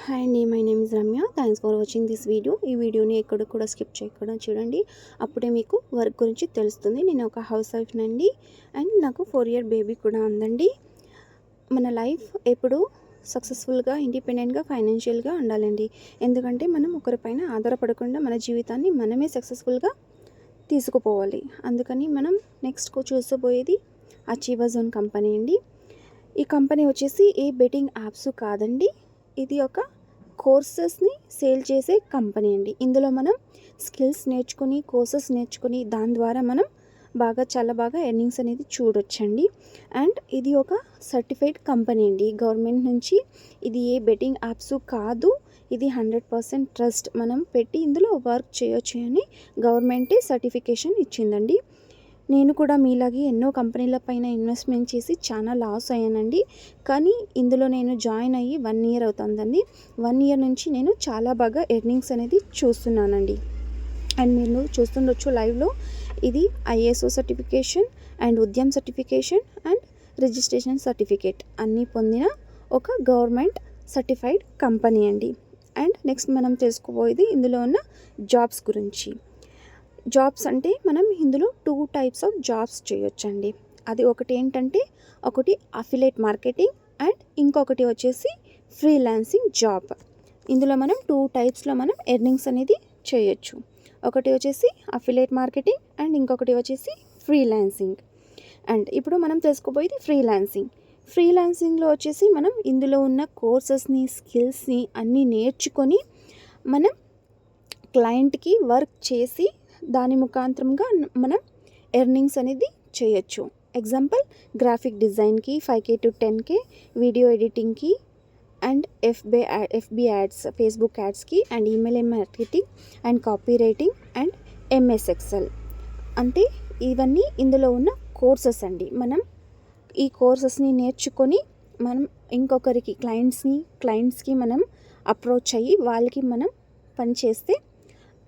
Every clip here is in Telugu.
హాయ్ అండి, my name is Ramya. Thanks for watching this video. ఈ వీడియోని ఎక్కడ కూడా స్కిప్ చేయకుండా చూడండి, అప్పుడే మీకు వర్క్ గురించి తెలుస్తుంది. నేను ఒక హౌస్ వైఫ్ నండి అండ్ నాకు 4-year బేబీ కూడా ఉందండి. మన లైఫ్ ఎప్పుడు సక్సెస్ఫుల్గా, ఇండిపెండెంట్గా, ఫైనాన్షియల్గా ఉండాలండి. ఎందుకంటే మనం ఒకరిపైన ఆధారపడకుండా మన జీవితాన్ని మనమే సక్సెస్ఫుల్గా తీసుకుపోవాలి. అందుకని మనం నెక్స్ట్ చూసబోయేది అచీవర్ జోన్ కంపెనీ అండి. ఈ కంపెనీ వచ్చేసి ఏ బెట్టింగ్ యాప్స్ కాదండి, ఇది ఒక కోర్సెస్ని సేల్ చేసే కంపెనీ అండి. ఇందులో మనం స్కిల్స్ నేర్చుకొని, కోర్సెస్ నేర్చుకొని, దాని ద్వారా మనం చాలా బాగా ఎర్నింగ్స్ అనేది చూడొచ్చండి. అండ్ ఇది ఒక సర్టిఫైడ్ కంపెనీ అండి గవర్నమెంట్ నుంచి. ఇది ఏ బెట్టింగ్ యాప్స్ కాదు, ఇది 100% ట్రస్ట్. మనం పెట్టి ఇందులో వర్క్ చేయొచ్చు అని గవర్నమెంటే సర్టిఫికేషన్ ఇచ్చిందండి. నేను కూడా మీలాగే ఎన్నో కంపెనీల పైన ఇన్వెస్ట్మెంట్ చేసి చాలా లాస్ అయ్యానండి. కానీ ఇందులో నేను జాయిన్ అయ్యి 1 year అవుతుందండి. 1 year నుంచి నేను చాలా బాగా ఎర్నింగ్స్ అనేది చూస్తున్నానండి. అండ్ మీరు చూస్తుండొచ్చు లైవ్లో, ఇది ISO certification and Udyam certification and registration certificate అన్నీ పొందిన ఒక గవర్నమెంట్ సర్టిఫైడ్ కంపెనీ అండి. అండ్ నెక్స్ట్ మనం తెలుసుకోబోయేది ఇందులో ఉన్న జాబ్స్ గురించి. జాబ్స్ అంటే మనం ఇందులో 2 types ఆఫ్ జాబ్స్ చేయొచ్చండి. అది ఒకటి ఏంటంటే, ఒకటి అఫిలియేట్ మార్కెటింగ్ అండ్ ఇంకొకటి వచ్చేసి ఫ్రీలాన్సింగ్ జాబ్. ఇందులో మనం 2 typesలో మనం ఎర్నింగ్స్ అనేది చేయొచ్చు. ఒకటి వచ్చేసి అఫిలియేట్ మార్కెటింగ్ అండ్ ఇంకొకటి వచ్చేసి ఫ్రీలాన్సింగ్. అండ్ ఇప్పుడు మనం తెలుసుకోబోయేది ఫ్రీలాన్సింగ్లో వచ్చేసి మనం ఇందులో ఉన్న కోర్సెస్ని, స్కిల్స్ని అన్నీ నేర్చుకొని మనం క్లయింట్కి వర్క్ చేసి దాని ముఖాంతరంగా మనం ఎర్నింగ్స్ అనేది చేయొచ్చు. ఎగ్జాంపుల్, గ్రాఫిక్ డిజైన్కి 5K to 10K, వీడియో ఎడిటింగ్కి అండ్ FB యాడ్స్, ఫేస్బుక్ యాడ్స్కి and email marketing and copy writing and MS Excel. అంటే ఇవన్నీ ఇందులో ఉన్న కోర్సెస్ అండి. మనం ఈ కోర్సెస్ని నేర్చుకొని మనం ఇంకొకరికి క్లయింట్స్కి మనం అప్రోచ్ అయ్యి వాళ్ళకి మనం పని చేస్తే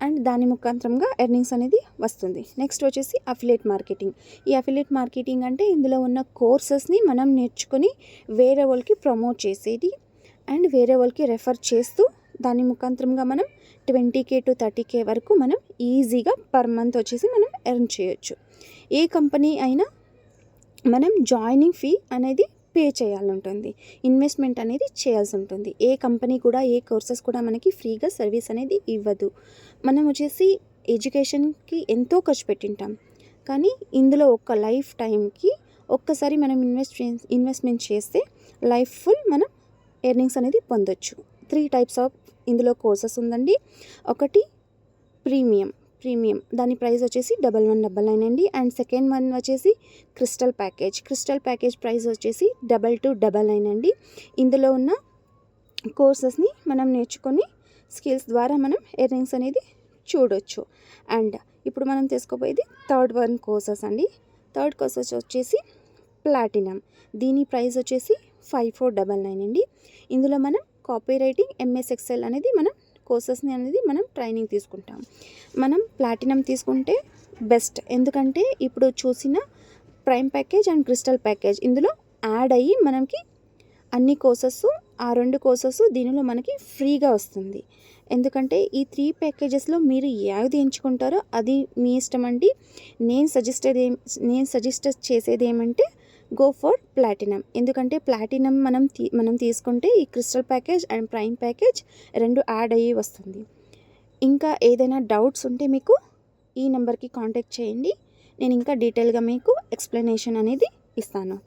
అండ్ దాని ముఖాంతరంగా ఎర్నింగ్స్ అనేది వస్తుంది. నెక్స్ట్ వచ్చేసి అఫిలియేట్ మార్కెటింగ్. ఈ అఫిలియేట్ మార్కెటింగ్ అంటే ఇందులో ఉన్న కోర్సెస్ని మనం నేర్చుకొని వేరే వాళ్ళకి ప్రమోట్ చేసేది అండ్ వేరే వాళ్ళకి రెఫర్ చేస్తూ దాని ముఖాంతరంగా మనం 20K to 30K వరకు మనం ఈజీగా పర్ మంత్ వచ్చేసి మనం ఎర్న్ చేయొచ్చు. ఏ కంపెనీ అయినా మనం జాయినింగ్ ఫీ అనేది పే చేయాల్సి ఉంటుంది, ఇన్వెస్ట్మెంట్ అనేది చేయాల్సి ఉంటుంది. ఏ కంపెనీ కూడా, ఏ కోర్సెస్ కూడా మనకి ఫ్రీగా సర్వీస్ అనేది ఇవ్వదు. మనం వచ్చేసి ఎడ్యుకేషన్కి ఎంతో ఖర్చు పెట్టింటాం, కానీ ఇందులో ఒక లైఫ్ టైంకి ఒక్కసారి మనం ఇన్వెస్ట్మెంట్ చేస్తే లైఫ్ ఫుల్ మనం ఎర్నింగ్స్ అనేది పొందొచ్చు. 3 types ఆఫ్ ఇందులో కోర్సెస్ ఉందండి. ఒకటి ప్రీమియం దాని ప్రైస్ వచ్చేసి 1199 అండి. అండ్ సెకండ్ వన్ వచ్చేసి క్రిస్టల్ ప్యాకేజ్ ప్రైస్ వచ్చేసి 2299 అండి. ఇందులో ఉన్న కోర్సెస్ని మనం నేర్చుకొని స్కిల్స్ ద్వారా మనం ఎర్నింగ్స్ అనేది చూడొచ్చు. అండ్ ఇప్పుడు మనం తీసుకోబోయేది థర్డ్ కోర్సెస్ అండి. థర్డ్ కోర్సెస్ వచ్చేసి ప్లాటినం. దీని ప్రైస్ వచ్చేసి 5499 అండి. ఇందులో మనం కాపీ రైటింగ్, MS Excel అనేది మనం కోర్సెస్ని అనేది మనం ట్రైనింగ్ తీసుకుంటాం. మనం ప్లాటినం తీసుకుంటే బెస్ట్, ఎందుకంటే ఇప్పుడు చూసిన prime package and crystal package ఇందులో యాడ్ అయ్యి మనకి అన్ని కోర్సెస్, ఆ 2 కోర్సెస్ దీనిలో మనకి ఫ్రీగా వస్తుంది. ఎందుకంటే ఈ 3 ప్యాకేజెస్లో మీరు ఏది ఎంచుకుంటారో అది మీ ఇష్టం అండి. నేను సజెస్ట్ చేసేది ఏమంటే గో ఫర్ ప్లాటినం. ఎందుకంటే ప్లాటినం మనం తీసుకుంటే ఈ crystal package and prime package 2 add అయ్యి వస్తుంది. ఇంకా ఏదైనా డౌట్స్ ఉంటే మీకు ఈ నెంబర్కి కాంటాక్ట్ చేయండి, నేను ఇంకా డీటెయిల్గా మీకు ఎక్స్ప్లెనేషన్ అనేది ఇస్తాను.